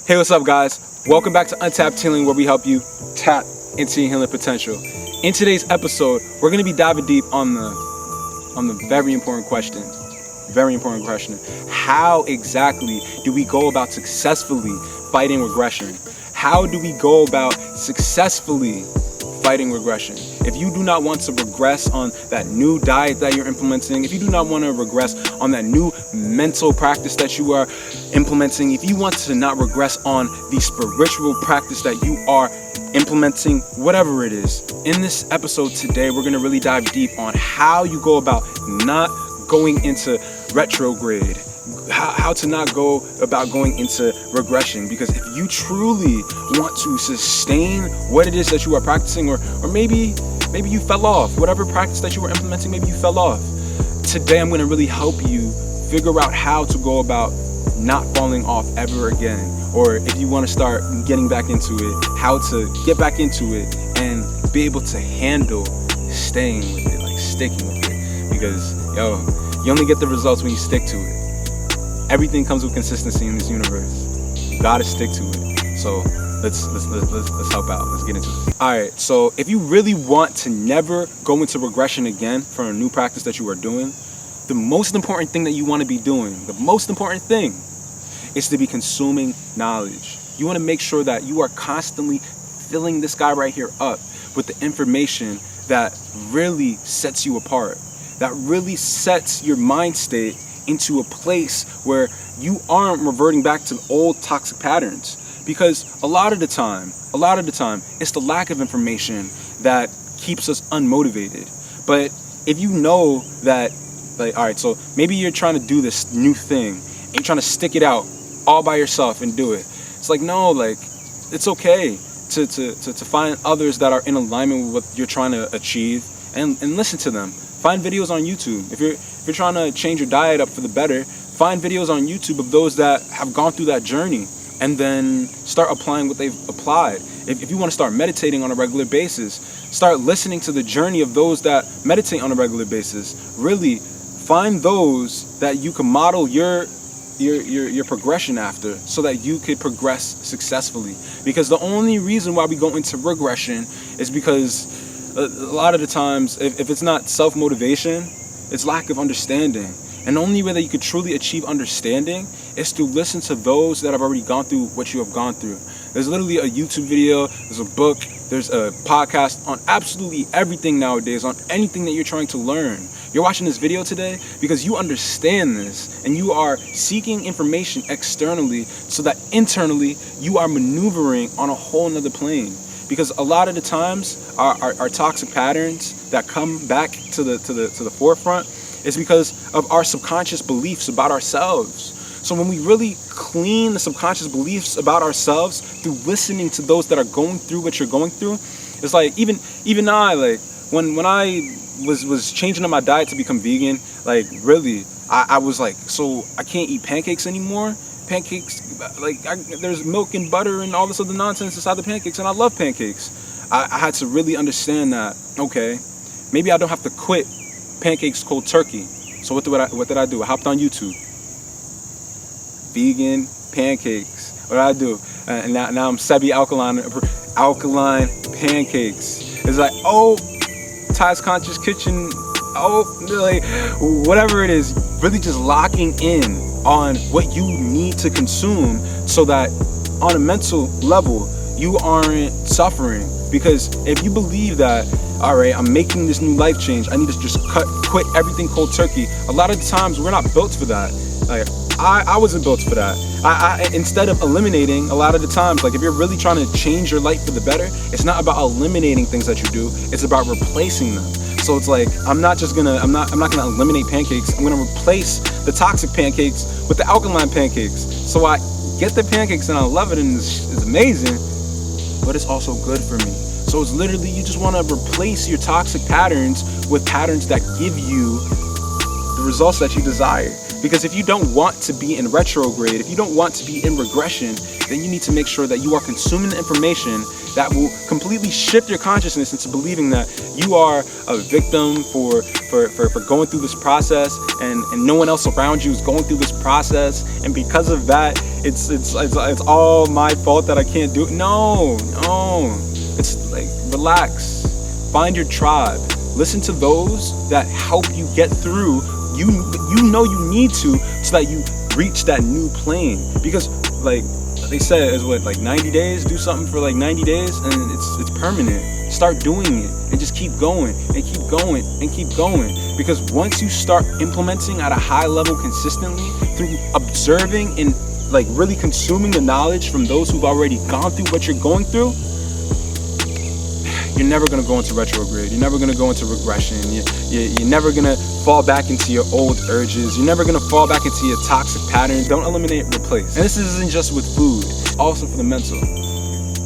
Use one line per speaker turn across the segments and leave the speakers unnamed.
Hey, what's up, guys? Welcome back to Untapped Healing, where we help you tap into your healing potential. In today's episode, we're going to be diving deep on the very important question. How exactly do we go about successfully fighting regression? How do we go about successfully fighting regression? If you do not want to regress on that new diet that you're implementing, if you do not want to regress on that new mental practice that you are implementing, if you want to not regress on the spiritual practice that you are implementing, whatever it is, in this episode today, we're going to really dive deep on how you go about not going into retrograde, how to not go about going into regression. Because if you truly want to sustain what it is that you are practicing, or maybe you fell off, whatever practice that you were implementing, maybe you fell off. Today, I'm going to really help you figure out how to go about not falling off ever again. Or if you want to start getting back into it, how to get back into it and be able to handle staying with it, like sticking with it. Because, you only get the results when you stick to it. Everything comes with consistency in this universe. You gotta stick to it. So let's help out. Let's get into it. All right. So if you really want to never go into regression again for a new practice that you are doing, the most important thing that you want to be doing, the most important thing, is to be consuming knowledge. You want to make sure that you are constantly filling this guy right here up with the information that really sets you apart, that really sets your mind state into a place where you aren't reverting back to old toxic patterns. Because a lot of the time, it's the lack of information that keeps us unmotivated. But if you know that, like, all right, so maybe you're trying to do this new thing and you're trying to stick it out all by yourself and do it. It's like, no, like, it's okay to find others that are in alignment with what you're trying to achieve and listen to them. Find videos on YouTube. If you're trying to change your diet up for the better, find videos on YouTube of those that have gone through that journey and then start applying what they've applied. If you want to start meditating on a regular basis, start listening to the journey of those that meditate on a regular basis. Really find those that you can model your progression after, so that you could progress successfully. Because the only reason why we go into regression is because a lot of the times, if it's not self-motivation, it's lack of understanding. And the only way that you could truly achieve understanding is to listen to those that have already gone through what you have gone through. There's literally a YouTube video, there's a book, there's a podcast on absolutely everything nowadays, on anything that you're trying to learn. You're watching this video today because you understand this and you are seeking information externally so that internally you are maneuvering on a whole nother plane. Because a lot of the times our toxic patterns that come back to the forefront is because of our subconscious beliefs about ourselves. So when we really clean the subconscious beliefs about ourselves through listening to those that are going through what you're going through, it's like even I, like when I was changing up my diet to become vegan, like really I was like, so I can't eat pancakes anymore. Pancakes, like there's milk and butter and all this other nonsense inside the pancakes, and I love pancakes. I had to really understand that, okay, maybe I don't have to quit pancakes cold turkey. So what did I do? I hopped on YouTube. Vegan pancakes. What did I do? And now I'm Sebi alkaline pancakes. It's like, oh, Ty's Conscious Kitchen, oh, like, whatever it is, really just locking in on what you need to consume so that on a mental level, you aren't suffering. Because if you believe that, all right, I'm making this new life change, I need to just quit everything cold turkey, a lot of the times we're not built for that. Like, I wasn't built for that. I instead of eliminating, a lot of the times, like if you're really trying to change your life for the better, it's not about eliminating things that you do, it's about replacing them. So it's like, I'm not gonna eliminate pancakes. I'm gonna replace the toxic pancakes with the alkaline pancakes. So I get the pancakes and I love it and it's amazing, but it's also good for me. So it's literally, you just wanna replace your toxic patterns with patterns that give you the results that you desire. Because if you don't want to be in retrograde, if you don't want to be in regression, then you need to make sure that you are consuming the information that will completely shift your consciousness into believing that you are a victim for going through this process, and no one else around you is going through this process. And because of that, it's all my fault that I can't do it. No, it's like, relax, find your tribe, listen to those that help you get through. You know you need to, so that you reach that new plane. Because like they said, is what, like 90 days, do something for like 90 days and it's permanent. Start doing it and just keep going and keep going and keep going. Because once you start implementing at a high level consistently, through observing and like really consuming the knowledge from those who've already gone through what you're going through, you're never going to go into retrograde. You're never going to go into regression. You're never going to fall back into your old urges. You're never going to fall back into your toxic patterns. Don't eliminate, replace. And this isn't just with food, it's also for the mental.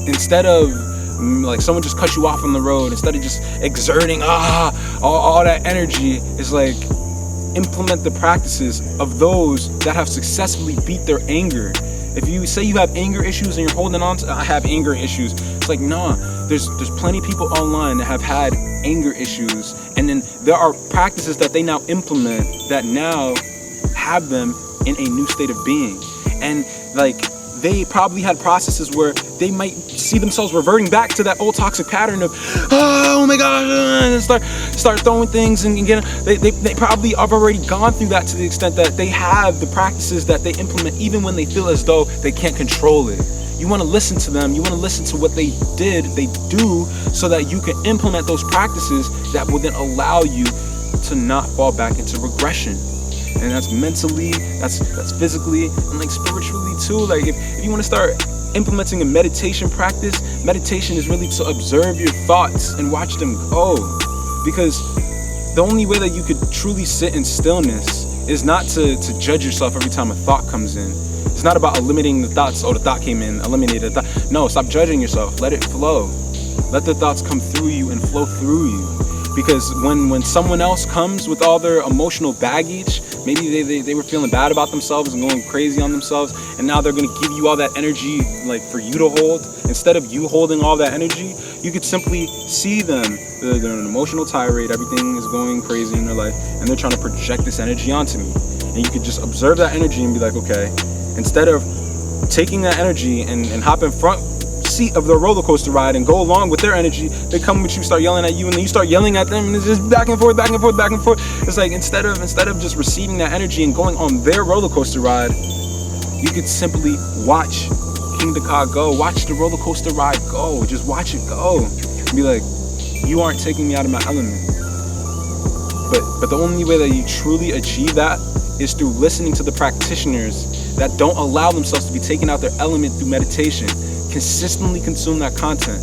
Instead of like someone just cut you off on the road, instead of just exerting all that energy, it's like implement the practices of those that have successfully beat their anger. If you say you have anger issues and you're holding on to, I have anger issues, it's like, nah, there's plenty of people online that have had anger issues, and then there are practices that they now implement that now have them in a new state of being. And like, they probably had processes where they might see themselves reverting back to that old toxic pattern of, oh my gosh, and start throwing things and get. They probably have already gone through that to the extent that they have the practices that they implement even when they feel as though they can't control it. You want to listen to them. You want to listen to what they do, so that you can implement those practices that will then allow you to not fall back into regression. And that's mentally, that's physically, and like spiritually too. Like if you want to start implementing a meditation practice, meditation is really to observe your thoughts and watch them go. Because the only way that you could truly sit in stillness is not to judge yourself every time a thought comes in. It's not about eliminating the thoughts. Oh, the thought came in, eliminate the thought. No, stop judging yourself. Let it flow. Let the thoughts come through you and flow through you. Because when someone else comes with all their emotional baggage, maybe they were feeling bad about themselves and going crazy on themselves, and now they're going to give you all that energy like for you to hold. Instead of you holding all that energy, you could simply see them. They're in an emotional tirade, everything is going crazy in their life, and they're trying to project this energy onto me. And you could just observe that energy and be like, okay, instead of taking that energy and hop in front seat of the roller coaster ride and go along with their energy, they come with you, start yelling at you, and then you start yelling at them, and it's just back and forth, back and forth, back and forth. It's like instead of just receiving that energy and going on their roller coaster ride, you could simply watch King Dakar go, watch the roller coaster ride go, just watch it go, and be like, you aren't taking me out of my element. But the only way that you truly achieve that is through listening to the practitioners that don't allow themselves to be taken out their element through meditation. Consistently consume that content.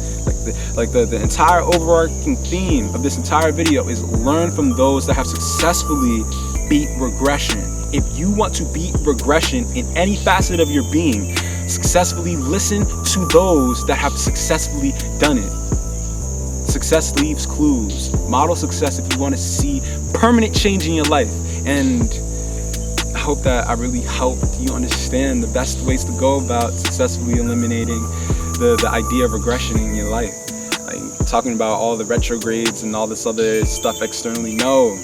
Like the entire overarching theme of this entire video is learn from those that have successfully beat regression. If you want to beat regression in any facet of your being, successfully listen to those that have successfully done it. Success leaves clues. Model success if you want to see permanent change in your life. And I hope that I really helped you understand the best ways to go about successfully eliminating the idea of regression in your life. Like talking about all the retrogrades and all this other stuff externally. No,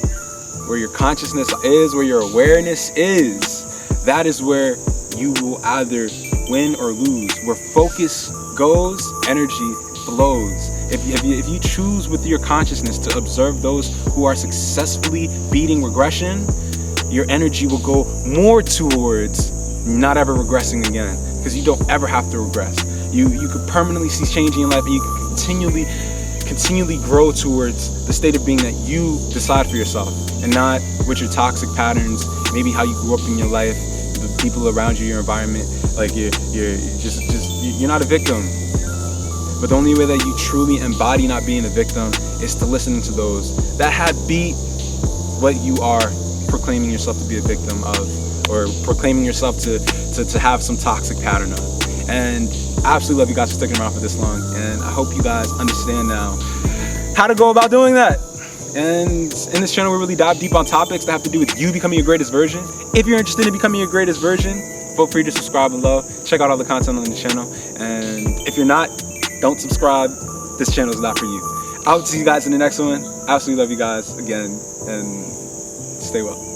where your consciousness is, where your awareness is, that is where you will either win or lose. Where focus goes, energy flows. If you choose with your consciousness to observe those who are successfully beating regression, your energy will go more towards not ever regressing again, because you don't ever have to regress. You could permanently see change in your life, and you can continually grow towards the state of being that you decide for yourself, and not with your toxic patterns, maybe how you grew up in your life, the people around you, your environment. Like you're not a victim. But the only way that you truly embody not being a victim is to listen to those that have beat what you are proclaiming yourself to be a victim of, or proclaiming yourself to have some toxic pattern of. And I absolutely love you guys for sticking around for this long, and I hope you guys understand now how to go about doing that. And in this channel, we really dive deep on topics that have to do with you becoming your greatest version. If you're interested in becoming your greatest version, feel free to subscribe below. Check out all the content on the channel. And if you're not, don't subscribe. This channel is not for you. I'll see you guys in the next one. I absolutely love you guys again, and stay well.